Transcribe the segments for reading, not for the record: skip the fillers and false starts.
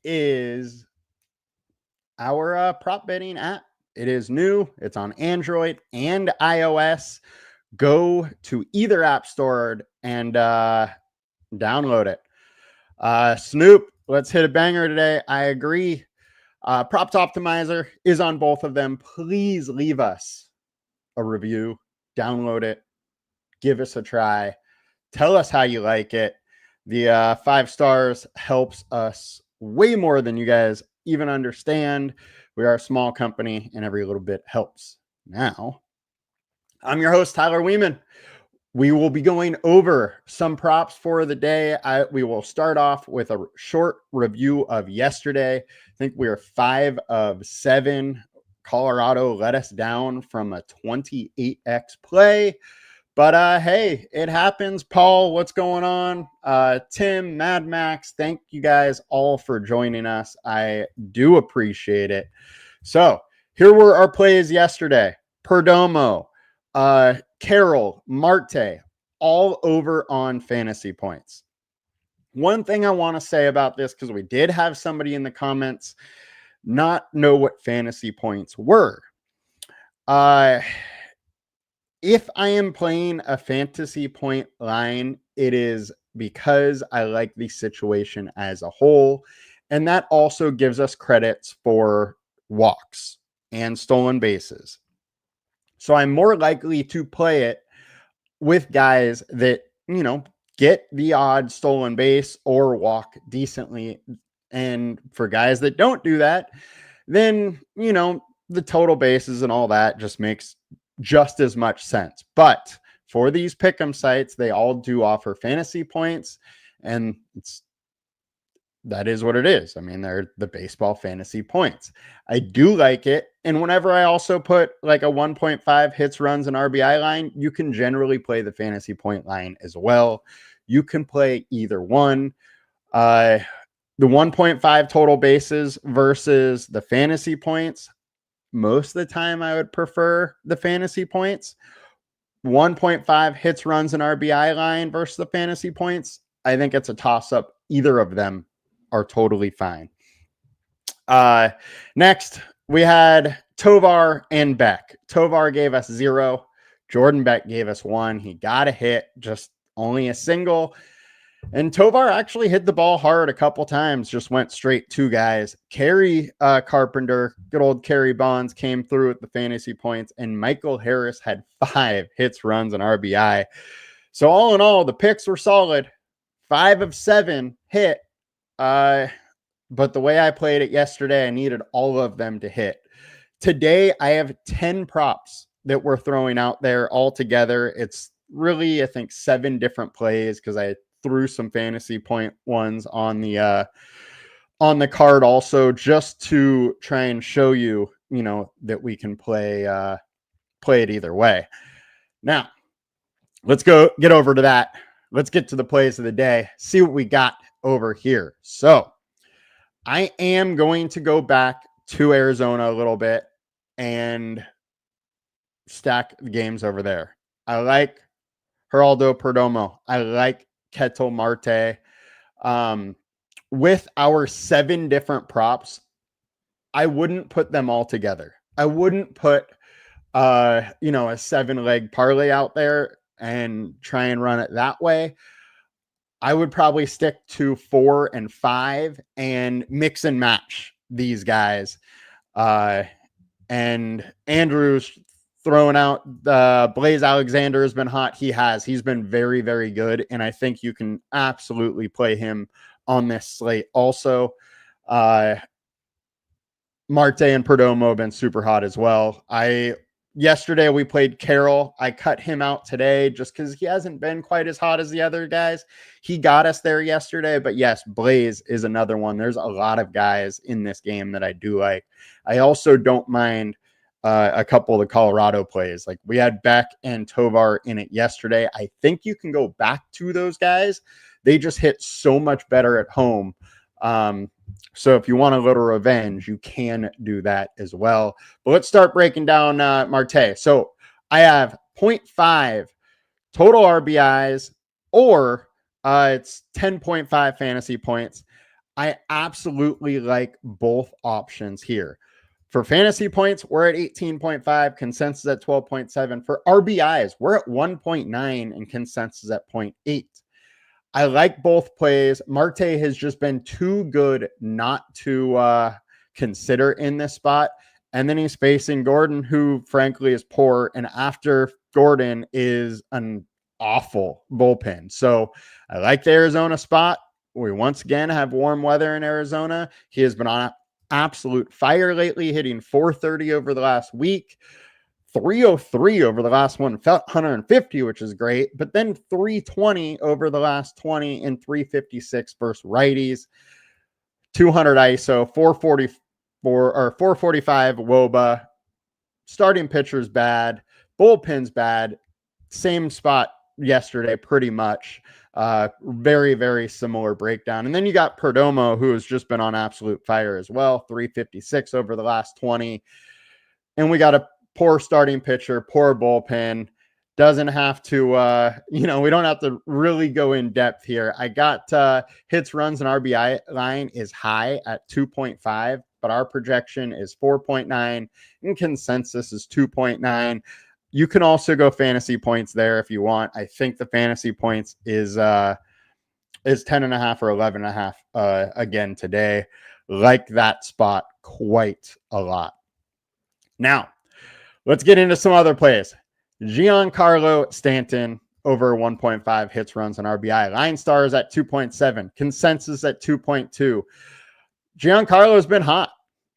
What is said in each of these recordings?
is our prop betting app. It is new. It's on Android and iOS. Go to either app store and download it. Snoop, let's hit a banger today. I agree. Props Optimizer is on both of them. Please leave us a review, download it, give us a try, tell us how you like it. The 5 stars helps us way more than you guys even understand. We are a small company and every little bit helps. Now, I'm your host, Tyler Wiemann. We will be going over some props for the day. We will start off with a short review of yesterday. I think we are 5 of 7. Colorado let us down from a 28x play. But hey, it happens. Paul, what's going on? Tim, Mad Max, thank you guys all for joining us. I do appreciate it. So here were our plays yesterday. Perdomo, Carroll, Marte, all over on fantasy points. One thing I want to say about this, because we did have somebody in the comments not know what fantasy points were. If I am playing a fantasy point line, it is because I like the situation as a whole. And that also gives us credits for walks and stolen bases. So I'm more likely to play it with guys that, get the odd stolen base or walk decently. And for guys that don't do that, then, the total bases and all that just makes just as much sense. But for these pick'em sites, they all do offer fantasy points, and that is what it is. I mean, they're the baseball fantasy points. I do like it. And whenever I also put like a 1.5 hits, runs, and RBI line, you can generally play the fantasy point line as well. You can play either one. The 1.5 total bases versus the fantasy points. Most of the time, I would prefer the fantasy points. 1.5 hits, runs, and RBI line versus the fantasy points. I think it's a toss-up. Either of them are totally fine. Next, we had Tovar and Beck. Tovar gave us 0. Jordan Beck gave us 1. He got a hit, just only a single. And Tovar actually hit the ball hard a couple times, just went straight to guys. Kerry Carpenter, good old Kerry Bonds, came through with the fantasy points, and Michael Harris had 5 hits, runs, and RBI. So all in all, the picks were solid. 5 of 7 hit. But the way I played it yesterday, I needed all of them to hit. Today, I have 10 props that we're throwing out there all together. It's really, I think, 7 different plays because I threw some fantasy point ones on the card also, just to try and show you, that we can play it either way. Now, let's go get over to that. Let's get to the plays of the day, see what we got over here. So I am going to go back to Arizona a little bit and stack the games over there. I like Geraldo, Perdomo. I like Ketel, Marte. With our 7 different props, I wouldn't put them all together. I wouldn't put, a 7-leg parlay out there and try and run it that way. I would probably stick to 4 and 5 and mix and match these guys. And Andrew's throwing out Blaze Alexander has been hot. He's been very, very good. And I think you can absolutely play him on this slate. Also, Marte and Perdomo have been super hot as well. Yesterday we played Carroll. I cut him out today just because he hasn't been quite as hot as the other guys. He got us there yesterday, but yes, Blaze is another one. There's a lot of guys in this game that I do like. I also don't mind a couple of the Colorado plays. Like we had Beck and Tovar in it yesterday. I think you can go back to those guys. They just hit so much better at home. So if you want a little revenge, you can do that as well. But let's start breaking down Marte. So I have 0.5 total RBIs, or it's 10.5 fantasy points. I absolutely like both options here. For fantasy points, we're at 18.5, consensus at 12.7. For RBIs, we're at 1.9 and consensus at 0.8. I like both plays. Marte has just been too good not to consider in this spot. And then he's facing Gordon, who frankly is poor. And after Gordon is an awful bullpen. So I like the Arizona spot. We once again have warm weather in Arizona. He has been on absolute fire lately, hitting 430 over the last week. 303 over the last 150, which is great, but then 320 over the last 20 and 356 versus righties. 200 ISO, 444 or 445 WOBA. Starting pitcher's bad, bullpen's bad. Same spot yesterday, pretty much. Very, very similar breakdown. And then you got Perdomo, who has just been on absolute fire as well. 356 over the last 20. And we got a poor starting pitcher, poor bullpen. Doesn't have to, we don't have to really go in depth here. I got hits, runs, and RBI line is high at 2.5, but our projection is 4.9 and consensus is 2.9. You can also go fantasy points there if you want. I think the fantasy points is 10.5 or 11.5 again today. Like that spot quite a lot. Now, let's get into some other plays. Giancarlo Stanton over 1.5 hits, runs, and RBI. LineStar is at 2.7. Consensus at 2.2. Giancarlo has been hot.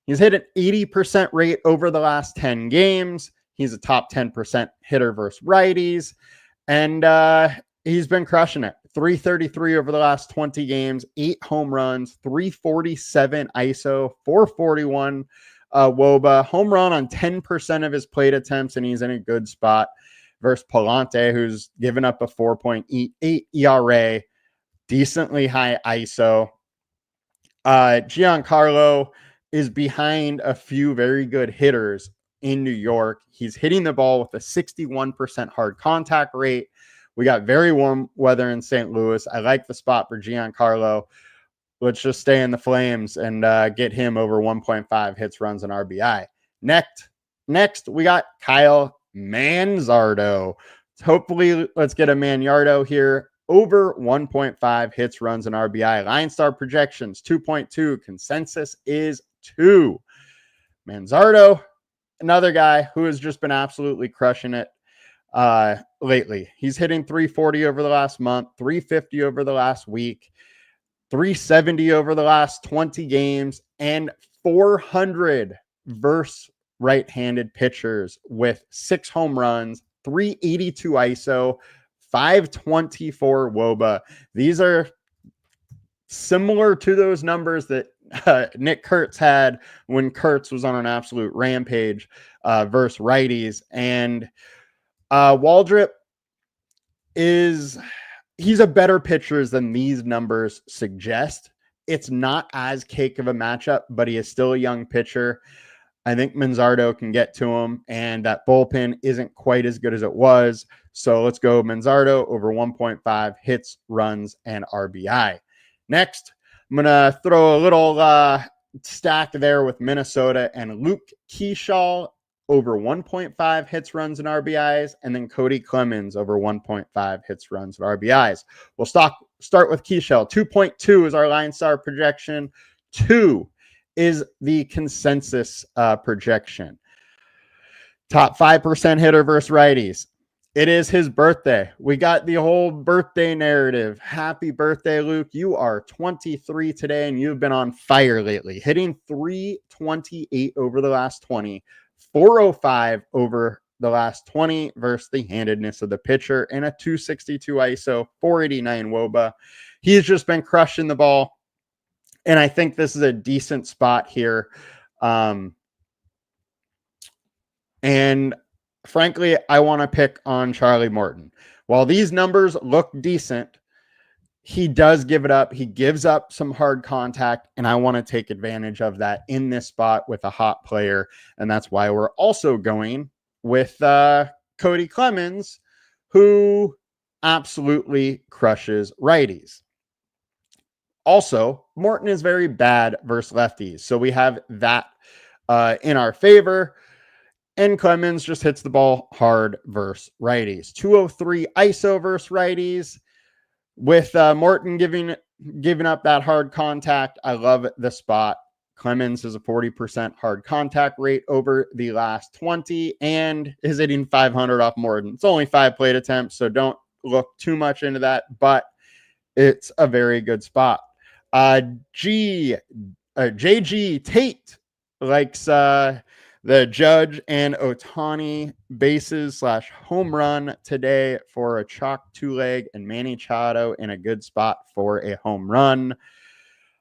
He's hit an 80% rate over the last 10 games. He's a top 10% hitter versus righties. And he's been crushing it. 333 over the last 20 games, 8 home runs, 347 ISO, 441 WOBA, home run on 10% of his plate attempts, and he's in a good spot versus Palante, who's given up a 4.8 ERA, decently high ISO. Giancarlo is behind a few very good hitters in New York. He's hitting the ball with a 61% hard contact rate. We got very warm weather in St. Louis. I like the spot for Giancarlo. Let's just stay in the flames and get him over 1.5 hits, runs, and RBI. Next, we got Kyle Manzardo. Hopefully, let's get a Manzardo here. Over 1.5 hits, runs, and RBI. LineStar projections, 2.2. Consensus is 2. Manzardo, another guy who has just been absolutely crushing it lately. He's hitting 340 over the last month, 350 over the last week, 370 over the last 20 games, and 400 versus right-handed pitchers with 6 home runs, 382 ISO, 524 WOBA. These are similar to those numbers that Nick Kurtz had when Kurtz was on an absolute rampage versus righties. And Waldrop he's a better pitcher than these numbers suggest. It's not as cake of a matchup, but he is still a young pitcher. I think Manzardo can get to him, and that bullpen isn't quite as good as it was. So let's go Manzardo over 1.5 hits, runs, and RBI. Next, I'm going to throw a little stack there with Minnesota and Luke Keachall over 1.5 hits, runs, and RBIs, and then Kody Clemens over 1.5 hits, runs, and RBIs. We'll start with Keachall. 2.2 is our LineStar projection. 2 is the consensus projection. Top 5% hitter versus righties. It is his birthday. We got the whole birthday narrative. Happy birthday, Luke. You are 23 today, and you've been on fire lately, hitting 328 over the last 20, 405 over the last 20 versus the handedness of the pitcher, and a 262 ISO, 489 WOBA. He's just been crushing the ball, and I think this is a decent spot here. And frankly, I want to pick on Charlie Morton. While these numbers look decent, he does give it up. He gives up some hard contact, and I want to take advantage of that in this spot with a hot player. And that's why we're also going with Kody Clemens, who absolutely crushes righties. Also, Morton is very bad versus lefties. So we have that in our favor. And Clemens just hits the ball hard versus righties. 203 ISO versus righties. With Morton giving up that hard contact, I love the spot. Clemens is a 40% hard contact rate over the last 20 and is hitting 500 off Morton. It's only 5 plate attempts, so don't look too much into that, but it's a very good spot. JG Tate likes the Judge and Ohtani bases / home run today for a chalk 2-leg, and Manny Machado in a good spot for a home run.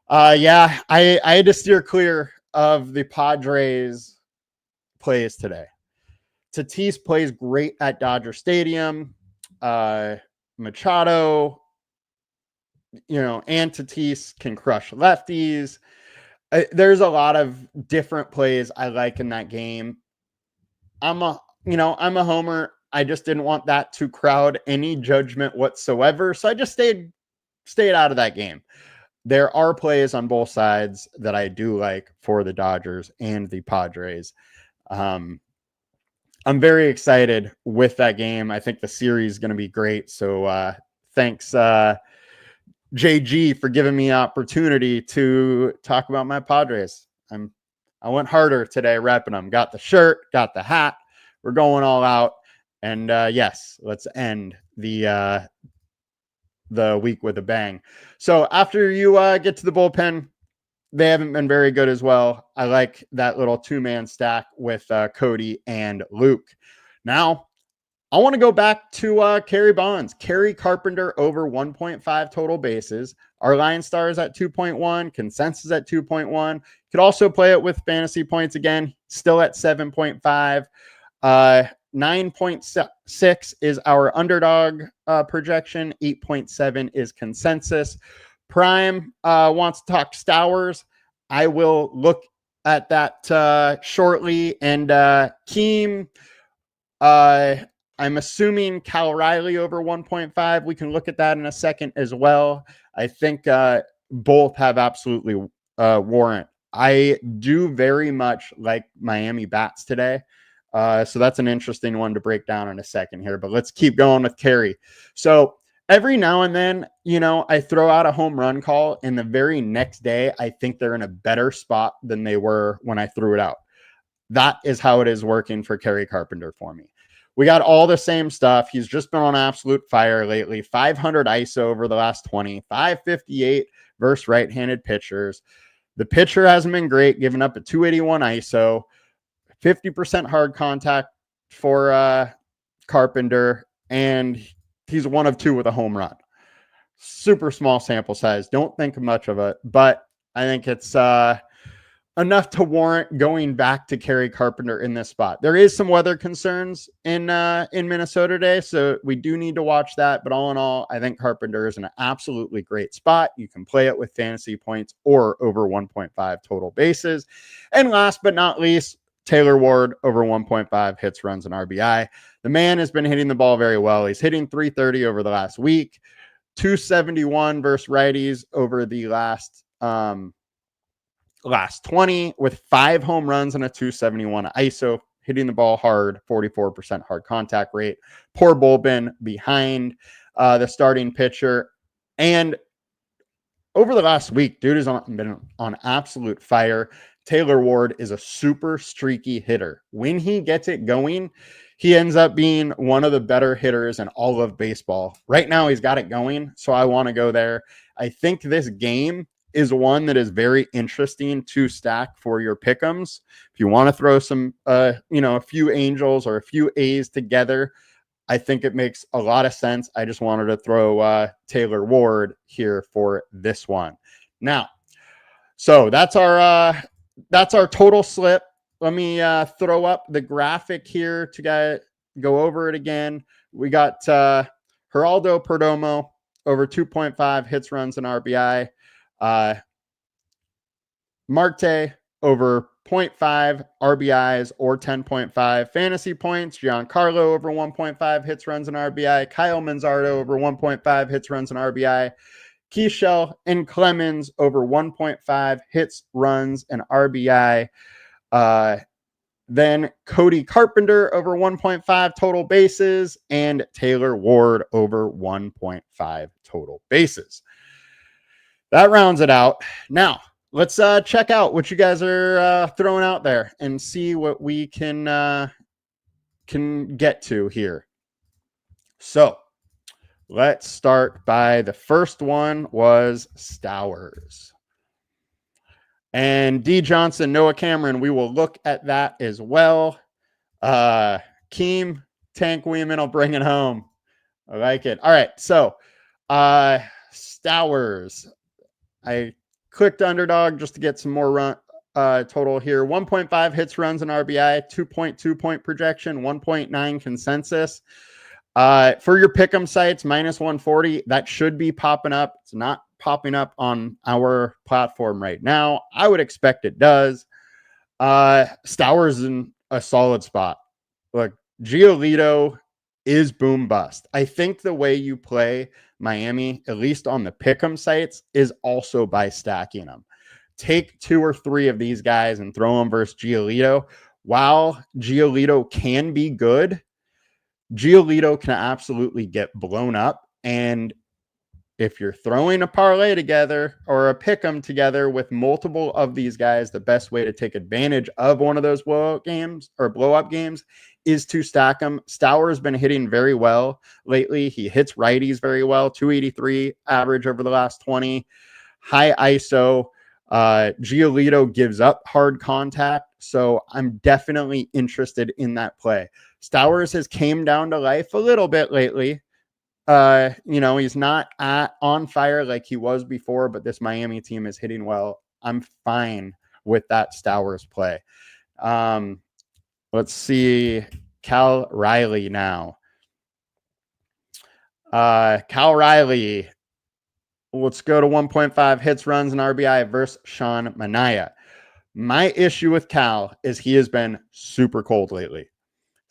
Yeah, I had to steer clear of the Padres plays today. Tatis plays great at Dodger Stadium. Machado, and Tatis can crush lefties. There's a lot of different plays I like in that game. I'm a homer. I just didn't want that to crowd any judgment whatsoever. So I just stayed out of that game. There are plays on both sides that I do like for the Dodgers and the Padres. I'm very excited with that game. I think the series is going to be great. So thanks, JG, for giving me opportunity to talk about my Padres. I went harder today repping them. Got the shirt, got the hat. We're going all out. And yes, let's end the week with a bang. So after you get to the bullpen, they haven't been very good as well. I like that little 2-man stack with Kody and Luke. Now, I want to go back to Kerry Bonds. Kerry Carpenter over 1.5 total bases. Our LineStar is at 2.1. Consensus at 2.1. Could also play it with fantasy points again. Still at 7.5. 9.6 is our underdog projection. 8.7 is consensus. Prime wants to talk Stowers. I will look at that shortly. And Keem, I'm assuming Cal Riley over 1.5. We can look at that in a second as well. I think both have absolutely warrant. I do very much like Miami bats today. So that's an interesting one to break down in a second here, but let's keep going with Kerry. So every now and then, I throw out a home run call, and the very next day, I think they're in a better spot than they were when I threw it out. That is how it is working for Kerry Carpenter for me. We got all the same stuff. He's just been on absolute fire lately. 500 ISO over the last 20, 558 versus right-handed pitchers. The pitcher hasn't been great, giving up a 281 ISO, 50% hard contact for Carpenter, and he's 1 of 2 with a home run. Super small sample size. Don't think much of it, but I think it's enough to warrant going back to Kerry Carpenter in this spot. There is some weather concerns in Minnesota today, so we do need to watch that. But all in all, I think Carpenter is an absolutely great spot. You can play it with fantasy points or over 1.5 total bases. And last but not least, Taylor Ward over 1.5 hits, runs, and RBI. The man has been hitting the ball very well. He's hitting 330 over the last week, 271 versus righties over the last 20, with 5 home runs and a 271 ISO, hitting the ball hard, 44% hard contact rate. Poor bullpen behind the starting pitcher. And over the last week, dude has been on absolute fire. Taylor Ward is a super streaky hitter. When he gets it going, he ends up being one of the better hitters in all of baseball. Right now, he's got it going, so I want to go there. I think this game is one that is very interesting to stack for your pick'ems. If you want to throw some, a few Angels or a few A's together, I think it makes a lot of sense. I just wanted to throw Taylor Ward here for this one. Now, so that's our total slip. Let me throw up the graphic here to go over it again. We got Geraldo Perdomo over 2.5 hits, runs, and RBI. Marte over 0.5 RBIs or 10.5 fantasy points. Giancarlo over 1.5 hits, runs, and RBI. Kyle Manzardo over 1.5 hits, runs, and RBI. Keachall and Clemens over 1.5 hits, runs, and RBI. Then Kerry Carpenter over 1.5 total bases and Taylor Ward over 1.5 total bases. That rounds it out. Now, let's check out what you guys are throwing out there and see what we can get to here. So, let's start by the first one was Stowers. And D. Johnson, Noah Cameron, we will look at that as well. Keem, Tank Wiemann will bring it home. I like it. All right, so Stowers. I clicked Underdog just to get some more run total here. 1.5 hits, runs, and RBI, 2.2 point projection, 1.9 consensus. For your pick'em sites, minus 140, that should be popping up. It's not popping up on our platform right now. I would expect it does. Stowers in a solid spot. Look, Giolito is boom bust. I think the way you play Miami, at least on the pick'em sites, is also by stacking them. Take 2 or 3 of these guys and throw them versus Giolito. While Giolito can be good, Giolito can absolutely get blown up. And if you're throwing a parlay together or a pick'em together with multiple of these guys, the best way to take advantage of one of those blowout games or blow up games is to stack them. Stowers has been hitting very well lately. He hits righties very well. 283 average over the last 20. High ISO. Giolito gives up hard contact. So I'm definitely interested in that play. Stowers has came down to life a little bit lately. He's not on fire like he was before, but this Miami team is hitting well. I'm fine with that Stowers play. Let's see Cal Riley now. Cal Riley, let's go to 1.5 hits, runs, and RBI versus Sean Manaea. My issue with Cal is he has been super cold lately.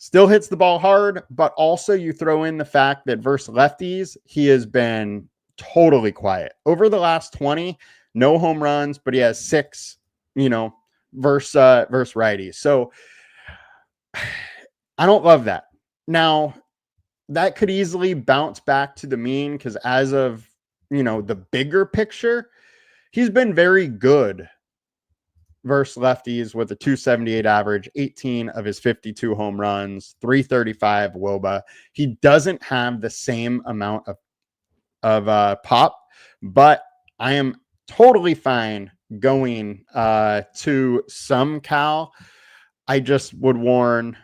Still hits the ball hard, but also you throw in the fact that versus lefties, he has been totally quiet. Over the last 20, no home runs, but he has 6, versus righties. So I don't love that. Now, that could easily bounce back to the mean because as of, the bigger picture, he's been very good versus lefties with a 278 average, 18 of his 52 home runs, 335 WOBA. He doesn't have the same amount of pop, but I am totally fine going to some Cal. I just would warn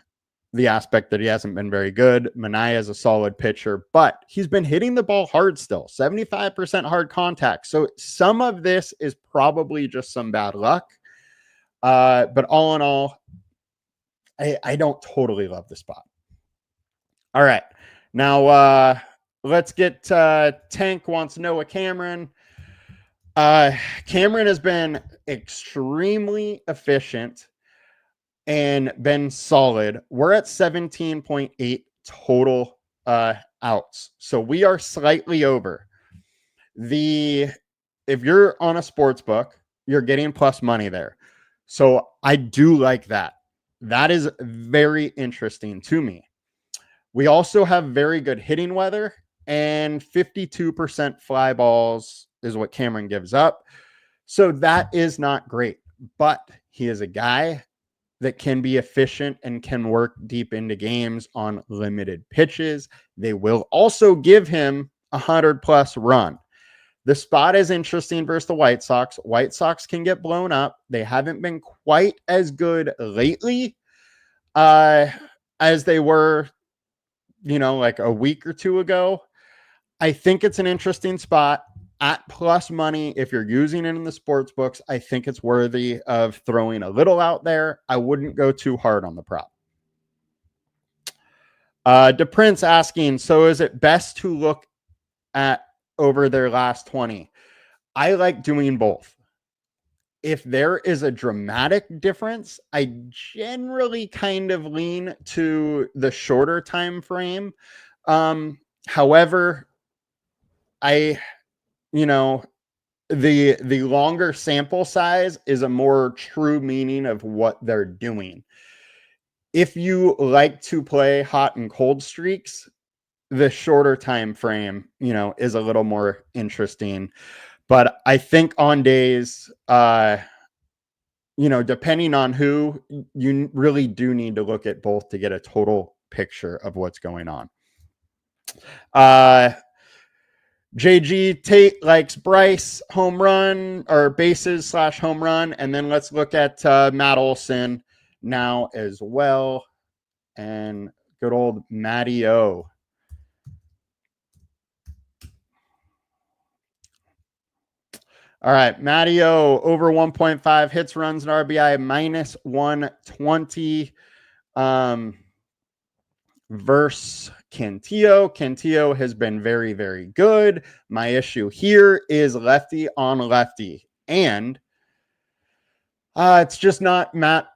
the aspect that he hasn't been very good. Manaea is a solid pitcher, but he's been hitting the ball hard still, 75% hard contact. So some of this is probably just some bad luck. But all in all, I don't totally love the spot. All right. Now, let's get Tank wants Noah Cameron. Cameron has been extremely efficient and been solid. We're at 17.8 total outs. So we are slightly over. If you're on a sports book, you're getting plus money there. So I do like that. That is very interesting to me. We also have very good hitting weather, and 52% fly balls is what Cameron gives up. So that is not great, but he is a guy that can be efficient and can work deep into games on limited pitches. They will also give him 100+ run. The spot is interesting versus the White Sox. White Sox can get blown up. They haven't been quite as good lately as they were, like a week or 2 ago. I think it's an interesting spot at plus money. If you're using it in the sports books, I think it's worthy of throwing a little out there. I wouldn't go too hard on the prop. DePrince asking, so is it best to look at over their last 20? I like doing both. If there is a dramatic difference, I generally kind of lean to the shorter time frame. However, you know, the longer sample size is a more true meaning of what they're doing. If you like to play hot and cold streaks, the shorter time frame, is a little more interesting. But I think on days, depending on who, you really do need to look at both to get a total picture of what's going on. JG Tate likes Bryce home run or bases / home run. And then let's look at Matt Olson now as well. And good old Matty O. All right, Matty O over 1.5 hits, runs, and RBI minus 120 versus Cantillo. Cantillo has been very, very good. My issue here is lefty on lefty. And it's just not Matt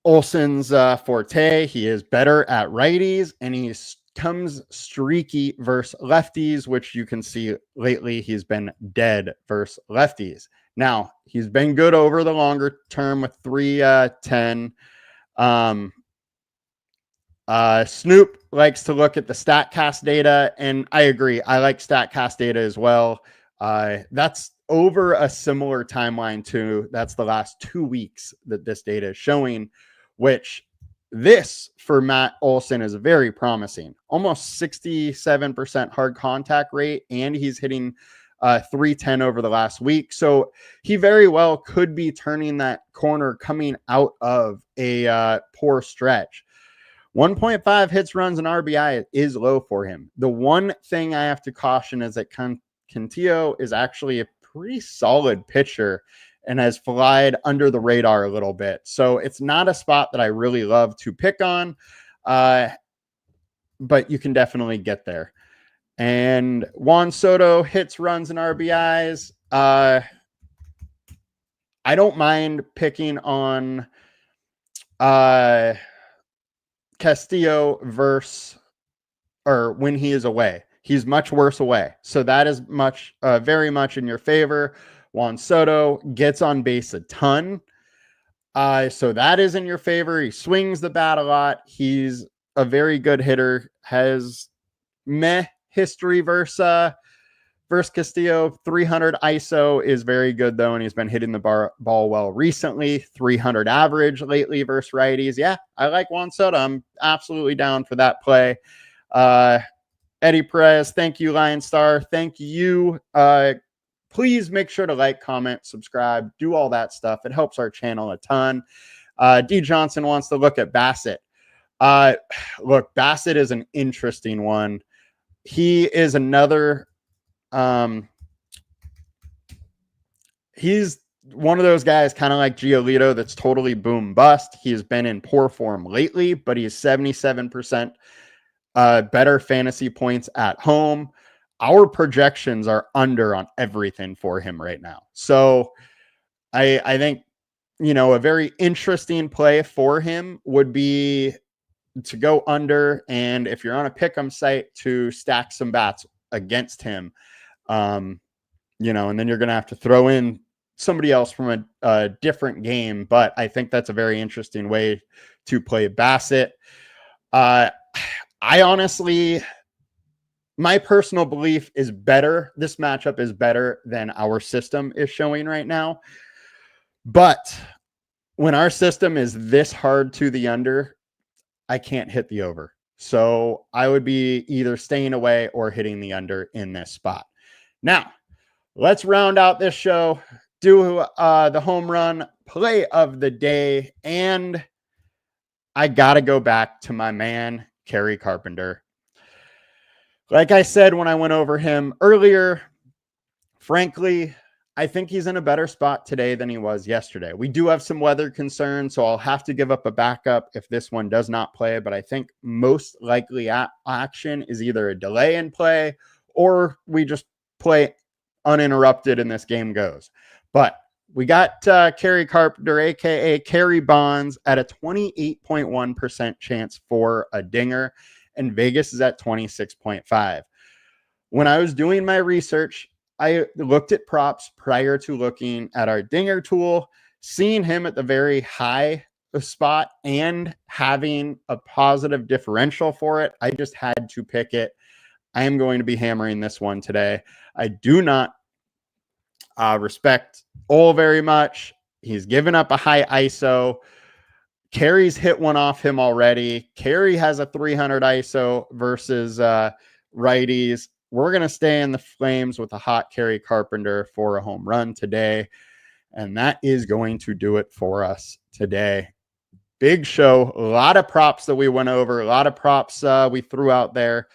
Olson's forte. He is better at righties, and he comes streaky versus lefties, which you can see lately he's been dead versus lefties. Now, he's been good over the longer term with 310. Snoop likes to look at the StatCast data, and I agree. I like StatCast data as well. That's over a similar timeline to that's the last 2 weeks that this data is showing, which this for Matt Olson is very promising. Almost 67% hard contact rate, and he's hitting 310 over the last week. So he very well could be turning that corner coming out of a poor stretch. 1.5 hits, runs, and RBI is low for him. The one thing I have to caution is that Cantillo is actually a pretty solid pitcher and has flied under the radar a little bit. So it's not a spot that I really love to pick on, but you can definitely get there. And Juan Soto hits, runs, and RBIs. I don't mind picking on Castillo when he is away. He's much worse away. So that is very much in your favor. Juan Soto gets on base a ton. So that is in your favor. He swings the bat a lot. He's a very good hitter. Has meh history versus Castillo. 300 ISO is very good, though, and he's been hitting the ball well recently. 300 average lately versus righties. Yeah, I like Juan Soto. I'm absolutely down for that play. Eddie Perez, thank you, LineStar. Thank you. Please make sure to like, comment, subscribe, do all that stuff. It helps our channel a ton. D. Johnson wants to look at Bassett. Look, Bassett is an interesting one. He is another... he's one of those guys kind of like Giolito that's totally boom bust. He's been in poor form lately, but he's 77% better fantasy points at home. Our projections are under on everything for him right now. So I think, a very interesting play for him would be to go under. And if you're on a pick'em site, to stack some bats against him, and then you're going to have to throw in somebody else from a different game. But I think that's a very interesting way to play Bassett. I honestly, my personal belief is better. This matchup is better than our system is showing right now. But when our system is this hard to the under, I can't hit the over. So I would be either staying away or hitting the under in this spot. Now, let's round out this show, do the home run play of the day. And I got to go back to my man, Kerry Carpenter. Like I said when I went over him earlier, frankly, I think he's in a better spot today than he was yesterday. We do have some weather concerns, so I'll have to give up a backup if this one does not play. But I think most likely action is either a delay in play or we just play uninterrupted and this game goes. But we got Kerry Carpenter, a.k.a. Kerry Bonds, at a 28.1% chance for a dinger, and Vegas is at 26.5. When I was doing my research, I looked at props prior to looking at our dinger tool, seeing him at the very high spot and having a positive differential for it. I just had to pick it. I am going to be hammering this one today. I do not respect Ole very much. He's given up a high ISO. Kerry's hit one off him already. Kerry has a 300 ISO versus righties. We're going to stay in the flames with a hot Kerry Carpenter for a home run today. And that is going to do it for us today. Big show. A lot of props that we went over. A lot of props we threw out there.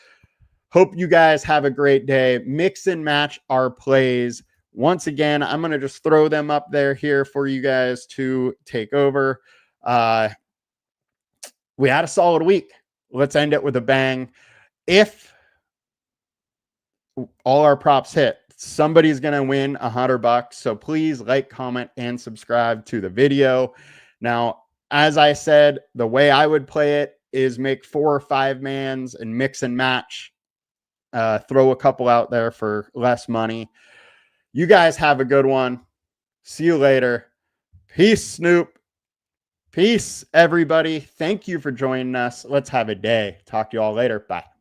Hope you guys have a great day. Mix and match our plays. Once again, I'm going to just throw them up there here for you guys to take over. We had a solid week. Let's end it with a bang. If all our props hit, somebody's going to win $100. So please like, comment, and subscribe to the video. Now, as I said, the way I would play it is make 4 or 5 mans and mix and match. Throw a couple out there for less money. You guys have a good one. See you later. Peace, Snoop. Peace, everybody. Thank you for joining us. Let's have a day. Talk to you all later. Bye.